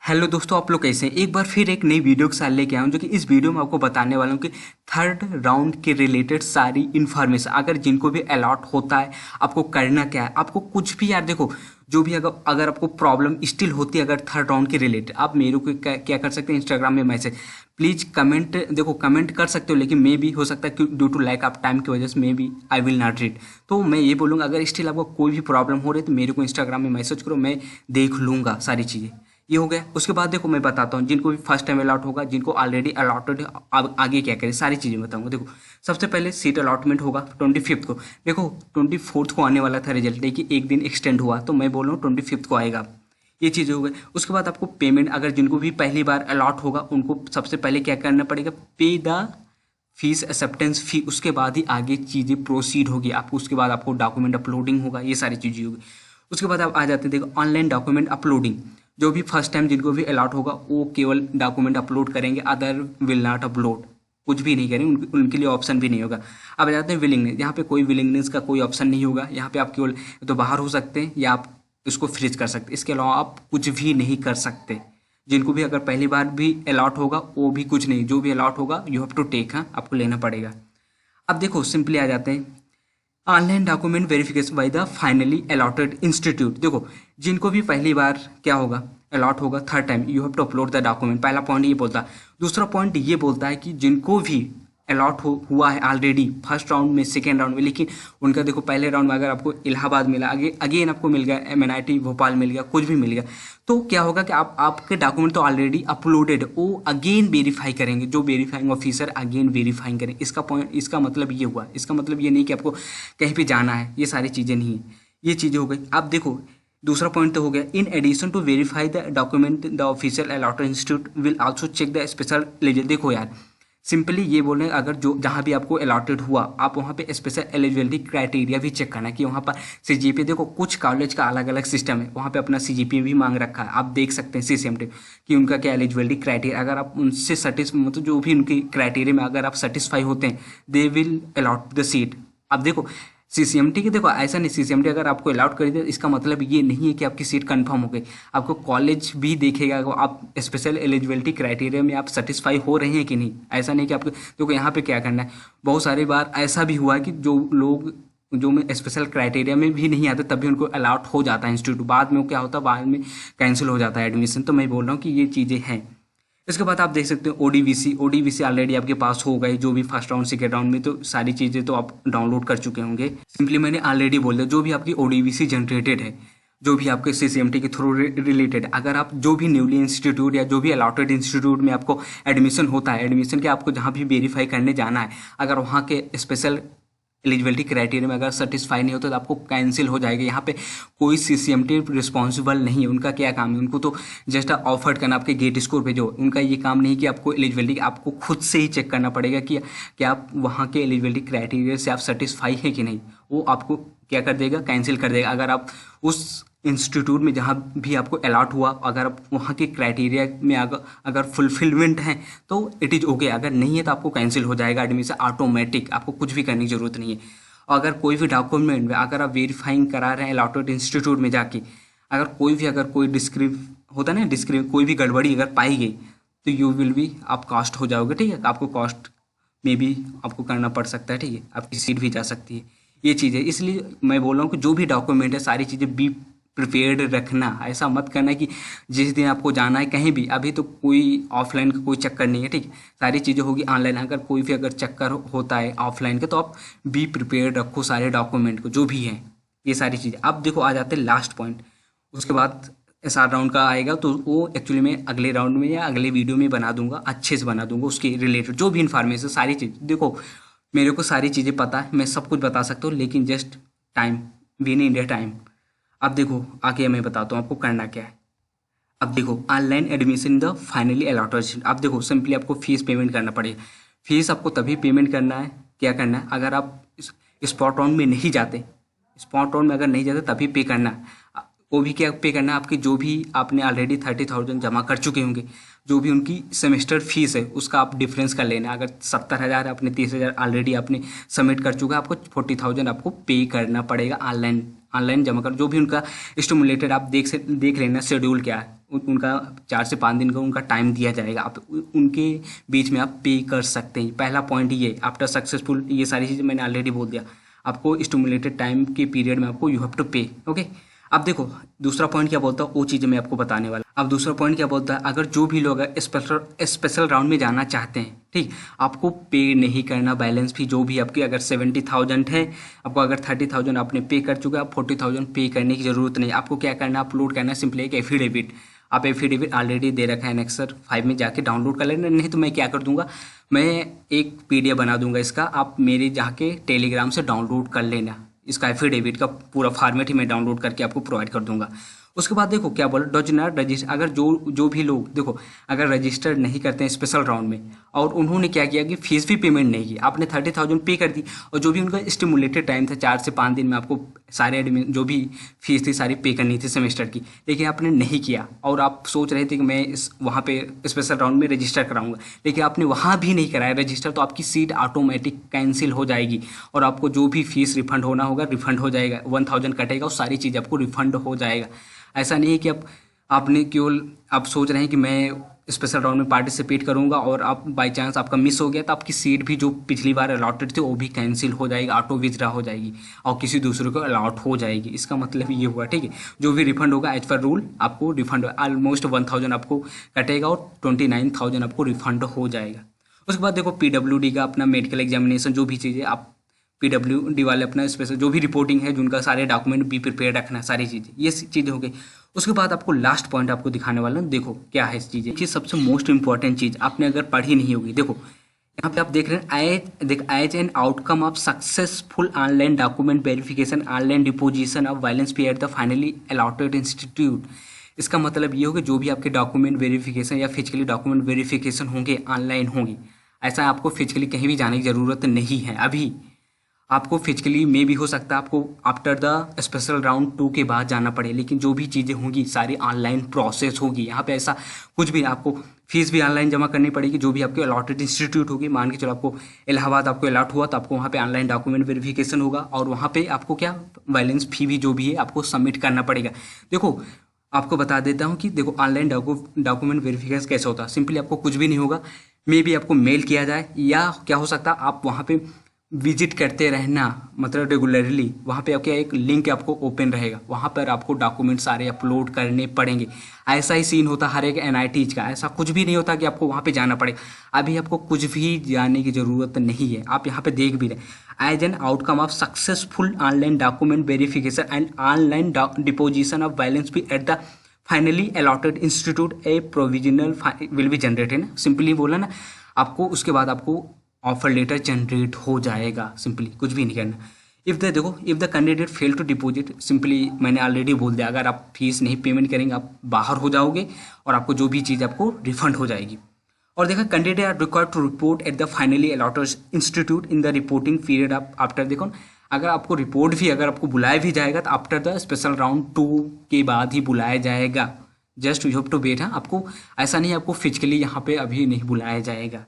Hello दोस्तों, आप लोग कैसे हैं। एक बार फिर एक नई वीडियो के साथ लेके आया हूँ, जो कि इस वीडियो में आपको बताने वाला हूँ कि थर्ड राउंड के रिलेटेड सारी इन्फॉर्मेशन, अगर जिनको भी अलॉट होता है आपको करना क्या है। आपको कुछ भी यार देखो, जो भी अगर आपको प्रॉब्लम स्टिल होती है अगर थर्ड राउंड के रिलेटेड, आप मेरे को क्या कर सकते हैं, इंस्टाग्राम में मैसेज प्लीज़ कमेंट, देखो कमेंट कर सकते हो, लेकिन मे भी हो सकता है कि due to lack of time की वजह से may be I will not read. तो मैं ये बोलूँगा अगर स्टिल आपको कोई भी प्रॉब्लम हो रही है तो मेरे को इंस्टाग्राम में मैसेज करो, मैं देख लूँगा सारी चीज़ें। ये हो गया। उसके बाद देखो मैं बताता हूँ जिनको भी फर्स्ट टाइम अलॉट होगा, जिनको ऑलरेडी अलॉटेड है, अब आगे क्या करें सारी चीज़ें बताऊंगा। देखो सबसे पहले सीट अलॉटमेंट होगा 25 को। देखो 24 को आने वाला था रिजल्ट, लेकिन एक दिन एक्सटेंड हुआ, तो मैं बोल रहा हूँ 25 को आएगा। ये चीज़ हो गई। उसके बाद आपको पेमेंट, अगर जिनको भी पहली बार अलॉट होगा उनको सबसे पहले क्या करना पड़ेगा, पे द फीस एक्सेप्टेंस फी। उसके बाद ही आगे चीज़ें प्रोसीड होगी आपको। उसके बाद आपको डॉक्यूमेंट अपलोडिंग होगा, ये सारी चीज़ें होगी। उसके बाद आप आ जाते हैं, देखो ऑनलाइन डॉक्यूमेंट अपलोडिंग। जो भी फर्स्ट टाइम जिनको भी अलॉट होगा वो केवल डॉक्यूमेंट अपलोड करेंगे, अदर विल नॉट अपलोड, कुछ भी नहीं करेंगे, उनके लिए ऑप्शन भी नहीं होगा। अब आ जाते हैं विलिंगनेस। यहाँ पे कोई विलिंगनेस का कोई ऑप्शन नहीं होगा। यहाँ पे आप केवल तो बाहर हो सकते हैं या आप इसको फ्रीज कर सकते हैं, इसके अलावा आप कुछ भी नहीं कर सकते। जिनको भी अगर पहली बार भी अलॉट होगा वो भी कुछ नहीं, जो भी अलॉट होगा यू हैव टू टेक, हाँ आपको लेना पड़ेगा। अब देखो सिंपली आ जाते हैं online document verification by the finally allotted institute. देखो जिनको भी पहली बार क्या होगा, अलॉट होगा third time, you have to upload the document. पहला पॉइंट ये बोलता है। दूसरा पॉइंट ये बोलता है कि जिनको भी अलॉट हुआ है ऑलरेडी फर्स्ट राउंड में, सेकेंड राउंड में, लेकिन उनका देखो पहले राउंड में अगर आपको इलाहाबाद मिला, आगे अगेन आपको मिल गया, MNIT भोपाल मिल गया, कुछ भी मिल गया, तो क्या होगा कि आपके डॉक्यूमेंट तो ऑलरेडी अपलोडेड है, वो अगेन वेरीफाई करेंगे, जो वेरीफाइंग ऑफिसर अगेन वेरीफाइंग करें। इसका पॉइंट, इसका मतलब ये हुआ, इसका मतलब ये नहीं कि आपको कहीं पे जाना है, ये सारी चीज़ें नहीं है। ये चीज़ें हो गई। आप देखो दूसरा पॉइंट तो हो गया, in addition to verify the document the official allotted institute will also check the special eligibility. देखो यार सिंपली ये बोलें, अगर जो जहाँ भी आपको अलॉटेड हुआ आप वहाँ पे स्पेशल एलिजिबिलिटी क्राइटेरिया भी चेक करना कि वहाँ पर CGPA, देखो कुछ कॉलेज का अलग अलग सिस्टम है, वहाँ पे अपना CGPA भी मांग रखा है, आप देख सकते हैं CCMT कि उनका क्या एलिजिबिलिटी क्राइटेरिया, अगर आप उनसे मतलब जो भी उनकी क्राइटेरिया में अगर आप सेटिस्फाई होते हैं they will allot the seat. अब देखो CCMT के, देखो ऐसा नहीं, CCMT अगर आपको अलाउड कर दे इसका मतलब ये नहीं है कि आपकी सीट कंफर्म हो गई। आपको कॉलेज भी देखेगा आप स्पेशल एलिजिबिलिटी क्राइटेरिया में आप सेटिस्फाई हो रहे हैं कि नहीं। ऐसा नहीं कि आपको, देखो यहाँ पे क्या करना है, बहुत सारी बार ऐसा भी हुआ है कि जो लोग जो में स्पेशल क्राइटेरिया में भी नहीं आते तभी उनको अलाउट हो जाता है इंस्टीट्यूट, बाद में वो क्या होता है, बाद में कैंसिल हो जाता है एडमिशन। तो मैं बोल रहा हूँ कि ये चीज़ें हैं। इसके बाद आप देख सकते हो ODVC ऑलरेडी आपके पास हो गए, जो भी फर्स्ट राउंड सेकेंड राउंड में, तो सारी चीज़ें तो आप डाउनलोड कर चुके होंगे। सिंपली मैंने ऑलरेडी बोल दिया, जो भी आपकी ODVC जनरेटेड है, जो भी आपके CCMT के थ्रू रिलेटेड, अगर आप जो भी न्यूली इंस्टीट्यूट या जो भी अलॉटेड इंस्टीट्यूट में आपको एडमिशन होता है, एडमिशन के आपको जहाँ भी वेरीफाई करने जाना है, अगर वहाँ के स्पेशल एलिजिबिलिटी क्राइटेरिया में अगर सेटिस्फाई नहीं होता तो आपको कैंसिल हो जाएगा। यहाँ पे कोई CCMT रिस्पॉन्सिबल नहीं है, उनका क्या काम है, उनको तो जस्ट ऑफर्ड करना, आपके गेट स्कोर पे जो उनका ये काम नहीं कि आपको एलिजिबिलिटी, आपको खुद से ही चेक करना पड़ेगा कि आप वहाँ के एलिजिबिलिटी क्राइटेरिया से आप सेटिस्फाई है कि नहीं। वो आपको क्या कर देगा, कैंसिल कर देगा। अगर आप उस इंस्टीट्यूट में जहाँ भी आपको अलॉट हुआ, अगर आप वहाँ के क्राइटेरिया में अगर फुलफिलमेंट है तो इट इज़ ओके, अगर नहीं है तो आपको कैंसिल हो जाएगा एडमिशन ऑटोमेटिक, आपको कुछ भी करने की जरूरत नहीं है। अगर कोई भी डॉक्यूमेंट में अगर आप वेरीफाइंग करा रहे हैं अलॉटेड इंस्टीट्यूट में जाके, अगर कोई डिस्क्रिप होता है ना, डिस्क्रिप कोई भी गड़बड़ी अगर पाई गई तो यू विल बी, आप कास्ट हो जाओगे, ठीक है, आपको कास्ट में भी आपको करना पड़ सकता है, ठीक है, आपकी सीट भी जा सकती है। ये चीज़ है, इसलिए मैं बोल रहा हूँ कि जो भी डॉक्यूमेंट है सारी चीज़ें बी प्रिपेयर्ड रखना। ऐसा मत करना कि जिस दिन आपको जाना है कहीं भी, अभी तो कोई ऑफलाइन का कोई चक्कर नहीं है, ठीक है, सारी चीज़ें होगी ऑनलाइन। अगर कोई भी अगर चक्कर होता है ऑफलाइन का तो आप बी प्रिपेयर्ड रखो सारे डॉक्यूमेंट को जो भी हैं, ये सारी चीज़ें। अब देखो आ जाते हैं लास्ट पॉइंट, उसके बाद SR राउंड का आएगा तो वो एक्चुअली मैं अगले राउंड में या अगले वीडियो में बना दूंगा, अच्छे से बना दूंगा, उसके रिलेटेड जो भी इन्फॉर्मेशन सारी चीज़। देखो मेरे को सारी चीज़ें पता है, मैं सब कुछ बता सकता हूँ, लेकिन just time, we need a time. अब देखो आगे मैं बताता हूँ आपको करना क्या है। अब देखो online admission the finally allotted. अब देखो सिंपली आपको फीस पेमेंट करना पड़ेगा। फीस आपको तभी पेमेंट करना है, क्या करना है, अगर आप स्पॉट राउंड में नहीं जाते, स्पॉट राउंड में अगर नहीं जाते तभी पे करना है। वो भी क्या पे करना है, आपकी जो भी आपने ऑलरेडी 30,000 जमा कर चुके होंगे, जो भी उनकी सेमेस्टर फीस है उसका आप डिफरेंस कर लेना। अगर 70,000 आपने 30,000 ऑलरेडी आपने सबमिट कर चुका है, आपको 40,000 आपको पे करना पड़ेगा ऑनलाइन ऑनलाइन जमा कर, जो भी उनका स्टिमुलेटेड आप देख लेना शेड्यूल क्या है उनका, 4 से 5 दिन का उनका टाइम दिया जाएगा, आप उनके बीच में आप पे कर सकते हैं। पहला पॉइंट ये, आफ्टर सक्सेसफुल, ये सारी चीज़ें मैंने ऑलरेडी बोल दिया, आपको स्टिमुलेटेड टाइम के पीरियड में आपको यू हैव टू पे। ओके, अब देखो दूसरा पॉइंट क्या बोलता है, वो चीज़ें मैं आपको बताने वाला। अब दूसरा पॉइंट क्या बोलता है, अगर जो भी लोग स्पेशल राउंड में जाना चाहते हैं, ठीक, आपको पे नहीं करना बैलेंस फी, जो भी आपकी अगर 70,000 है, आपको अगर 30,000 आपने पे कर चुके हैं, आप 40,000 पे करने की जरूरत नहीं। आपको क्या करना, अपलोड करना है सिंपली एक एफिडेविट। आप एफिडेविट ऑलरेडी दे रखा है एनेक्सर 5 में, जाके डाउनलोड कर लेना, नहीं तो मैं क्या कर दूंगा, मैं एक PDF बना दूंगा इसका, आप मेरे जाके टेलीग्राम से डाउनलोड कर लेना। इसका एफिडेविट का पूरा फॉर्मेट ही मैं डाउनलोड करके आपको प्रोवाइड कर दूंगा। उसके बाद देखो क्या बोला, डज नॉट रजिस्टर, अगर जो भी लोग देखो अगर रजिस्टर नहीं करते हैं स्पेशल राउंड में, और उन्होंने क्या किया कि फीस भी पेमेंट नहीं की, आपने 30,000 पे कर दी, और जो भी उनका स्टिमुलेटेड टाइम था 4 से 5 दिन में आपको सारे एडमिन जो भी फीस थी सारी पे करनी थी सेमेस्टर की, लेकिन आपने नहीं किया, और आप सोच रहे थे कि मैं वहाँ पे स्पेशल राउंड में रजिस्टर कराऊंगा, लेकिन आपने वहाँ भी नहीं कराया रजिस्टर, तो आपकी सीट ऑटोमेटिक कैंसिल हो जाएगी, और आपको जो भी फीस रिफंड होना होगा रिफंड हो जाएगा, 1,000 कटेगा और सारी चीज़ आपको रिफंड हो जाएगा। ऐसा नहीं है कि आपने केवल आप सोच रहे हैं कि मैं स्पेशल राउंड में पार्टिसिपेट करूंगा और आप बाय चांस आपका मिस हो गया, तो आपकी सीट भी जो पिछली बार अलॉटेड थी वो भी कैंसिल हो जाएगी, ऑटो विथड्रा हो जाएगी और किसी दूसरे को अलॉट हो जाएगी। इसका मतलब ये हुआ, ठीक है, जो भी रिफंड होगा एज पर रूल आपको रिफंड ऑलमोस्ट 1,000 आपको कटेगा और 29,000 आपको रिफंड हो जाएगा। उसके बाद देखो PWD का अपना मेडिकल एग्जामिनेशन, जो भी चीज़ें आप PWD वाले अपना स्पेशल जो भी रिपोर्टिंग है, जिनका सारे डॉक्यूमेंट भी प्रिपेयर रखना, सारी चीज़ें, ये चीज़ें हो गई। उसके बाद आपको लास्ट पॉइंट आपको दिखाने वाला हूँ, देखो क्या है इस चीज़ें की सबसे मोस्ट इंपॉर्टेंट चीज़, आपने अगर पढ़ी नहीं होगी, देखो यहाँ पे आप देख रहे हैं as an outcome of successful online document verification online deposition of balance pay at the finally allotted institute. इसका मतलब ये होगा जो भी आपके डॉक्यूमेंट वेरिफिकेशन या फिजिकली डॉक्यूमेंट वेरिफिकेशन होंगे ऑनलाइन होंगे, ऐसा आपको फिजिकली कहीं भी जाने की ज़रूरत नहीं है। अभी आपको फिजिकली में भी हो सकता है आपको आफ्टर द स्पेशल राउंड 2 के बाद जाना पड़े, लेकिन जो भी चीज़ें होंगी सारी ऑनलाइन प्रोसेस होगी। यहाँ पे ऐसा कुछ भी, आपको फीस भी ऑनलाइन जमा करनी पड़ेगी, जो भी आपके अलॉटेड इंस्टीट्यूट होगी, मान के चलो आपको इलाहाबाद आपको अलॉट हुआ तो आपको वहाँ पे ऑनलाइन डॉक्यूमेंट वेरिफिकेशन होगा, और वहाँ पे आपको क्या बैलेंस फी भी जो भी है आपको सबमिट करना पड़ेगा। देखो आपको बता देता हूँ कि देखो ऑनलाइन डॉक्यूमेंट वेरिफिकेशन कैसे होता है, सिंपली आपको कुछ भी नहीं होगा, मे भी आपको मेल किया जाए, या क्या हो सकता है आप वहाँ पे विजिट करते रहना, मतलब रेगुलरली वहाँ पे क्या एक लिंक आपको ओपन रहेगा, वहाँ पर आपको डॉक्यूमेंट सारे अपलोड करने पड़ेंगे। ऐसा ही सीन होता हर एक NITs का, ऐसा कुछ भी नहीं होता कि आपको वहाँ पे जाना पड़े। अभी आपको कुछ भी जाने की ज़रूरत नहीं है, आप यहाँ पे देख भी रहे, as an outcome of successful online document verification and online deposition of balance भी at the finally allotted institute a provisional will be generated ना, सिंपली बोला ना, आपको उसके बाद आपको ऑफर लेटर जनरेट हो जाएगा, सिंपली कुछ भी नहीं करना। If the candidate fail to deposit, simply मैंने ऑलरेडी बोल दिया, अगर आप फीस नहीं पेमेंट करेंगे आप बाहर हो जाओगे और आपको जो भी चीज़ आपको रिफंड हो जाएगी। और देखा candidate are required to report at the finally allotted institute in the reporting period of after, देखो अगर आपको रिपोर्ट भी अगर आपको बुलाया भी जाएगा तो आफ्टर द स्पेशल राउंड 2 के बाद ही बुलाया जाएगा। Just you have to wait, हाँ, आपको ऐसा नहीं आपको फिजिकली यहाँ पे अभी नहीं बुलाया जाएगा,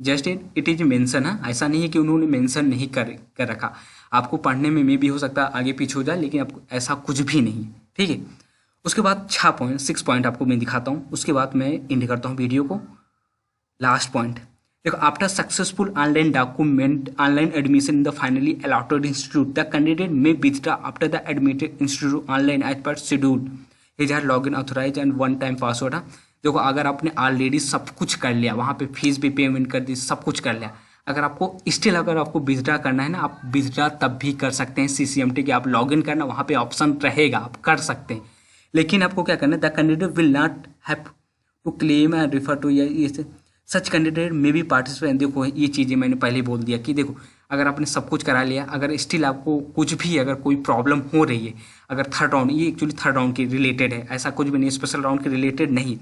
जस्ट इट इज मेंशन है, ऐसा नहीं है कि उन्होंने मेंशन नहीं कर रखा। आपको पढ़ने में भी हो सकता है आगे पीछे हो जाए, लेकिन आपको ऐसा कुछ भी नहीं है, ठीक है। उसके बाद 6 पॉइंट आपको मैं दिखाता हूँ, उसके बाद मैं एंड करता हूँ वीडियो को। लास्ट पॉइंट देखो, after successful online admission in the finally allotted institute the candidate may withdraw after the admitted institute online as per schedule is or log in authorize and one time password. देखो अगर आपने already सब कुछ कर लिया, वहाँ पे fees भी पेमेंट कर दी, सब कुछ कर लिया, अगर आपको स्टिल अगर आपको विथड्रॉ करना है ना, आप विथड्रॉ तब भी कर सकते हैं CCMT के, आप लॉग इन करना, वहाँ पे ऑप्शन रहेगा, आप कर सकते हैं। लेकिन आपको क्या करना है, the candidate will not have to claim and refer to ये सच कैंडिडेट में भी पार्टिसिपेट। देखो ये चीज़ें मैंने पहले ही बोल दिया कि देखो अगर आपने सब कुछ करा लिया, अगर स्टिल आपको कुछ भी अगर कोई प्रॉब्लम हो रही है, अगर थर्ड राउंड, ये एक्चुअली थर्ड राउंड के रिलेटेड है, ऐसा कुछ भी नहीं, स्पेशल राउंड के रिलेटेड नहीं,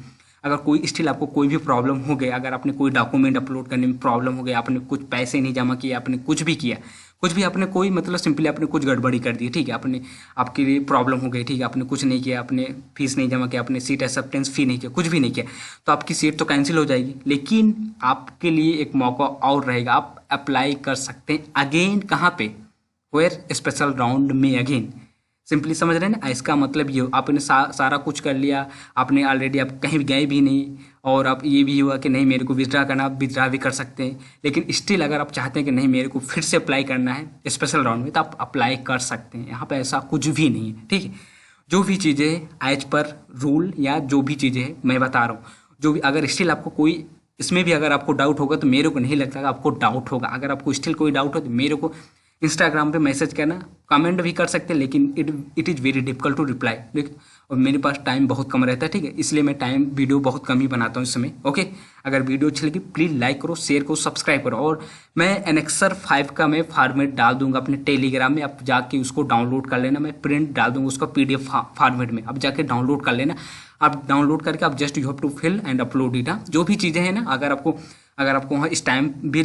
अगर कोई स्टिल आपको कोई भी प्रॉब्लम हो गई, अगर आपने कोई डॉक्यूमेंट अपलोड करने में प्रॉब्लम हो गया, आपने कुछ पैसे नहीं जमा किए, आपने कुछ भी किया, कुछ भी आपने कोई मतलब सिंपली आपने कुछ गड़बड़ी कर दी, ठीक है, आपने आपके लिए प्रॉब्लम हो गई, ठीक है, आपने कुछ नहीं किया, आपने फीस नहीं जमा किया, आपने सीट एक्सेप्टेंस फी नहीं किया, कुछ भी नहीं किया, तो आपकी सीट तो कैंसिल हो जाएगी। लेकिन आपके लिए एक मौका और रहेगा, आप अप्लाई कर सकते हैं अगेन, कहाँ पे, वेयर स्पेशल राउंड में अगेन। सिंपली समझ रहे हैं ना, इसका मतलब ये आपने सारा कुछ कर लिया, आपने ऑलरेडी आप कहीं गए भी नहीं, और आप ये भी हुआ कि नहीं मेरे को विथड्रा करना, आप विथड्रा भी कर सकते हैं। लेकिन स्टिल अगर आप चाहते हैं कि नहीं मेरे को फिर से अप्लाई करना है स्पेशल राउंड में, तो आप अप्लाई कर सकते हैं। यहाँ पे ऐसा कुछ भी नहीं है, ठीक है। जो भी चीज़ें एज पर रूल या जो भी चीज़ें हैं मैं बता रहा हूँ, जो भी अगर स्टिल आपको कोई इसमें भी अगर आपको डाउट होगा, तो मेरे को नहीं लगता कि आपको डाउट होगा। अगर आपको स्टिल कोई डाउट हो तो मेरे को इंस्टाग्राम पे मैसेज करना, कमेंट भी कर सकते हैं, लेकिन it is very difficult to reply, ठीक। और मेरे पास टाइम बहुत कम रहता है, ठीक है, इसलिए मैं टाइम वीडियो बहुत कम ही बनाता हूँ इस समय, ओके। अगर वीडियो अच्छी लगी प्लीज़ लाइक करो, शेयर करो, सब्सक्राइब करो। और मैं एनेक्सर 5 का मैं फॉर्मेट डाल दूंगा अपने टेलीग्राम में, आप जाके उसको डाउनलोड कर लेना। मैं प्रिंट डाल दूंगा उसका PDF फॉर्मेट में, आप जाके डाउनलोड कर लेना। आप डाउनलोड करके आप just you have to fill and upload it. जो भी चीज़ें हैं ना, अगर आपको वहाँ स्टैम्प भी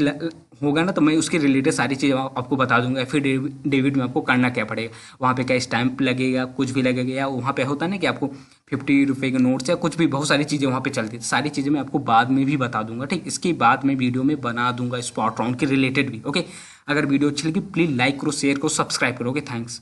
होगा ना, तो मैं उसके रिलेटेड सारी चीज़ें आपको बता दूंगा। एफिडेविट में आपको करना क्या पड़ेगा, वहाँ पे क्या स्टैम्प लगेगा, कुछ भी लगेगा, या वहाँ पे होता है ना कि आपको 50 रुपये के नोट्स या कुछ भी, बहुत सारी चीज़ें वहाँ पे चलती है। सारी चीज़ें मैं आपको बाद में भी बता दूंगा, ठीक। इसके बाद मैं वीडियो में बना दूंगा स्पॉट राउंड के रिलेटेड भी, ओके। अगर वीडियो अच्छी लगी प्लीज़ लाइक करो, शेयर करो, सब्सक्राइब करो, ओके। थैंक्स।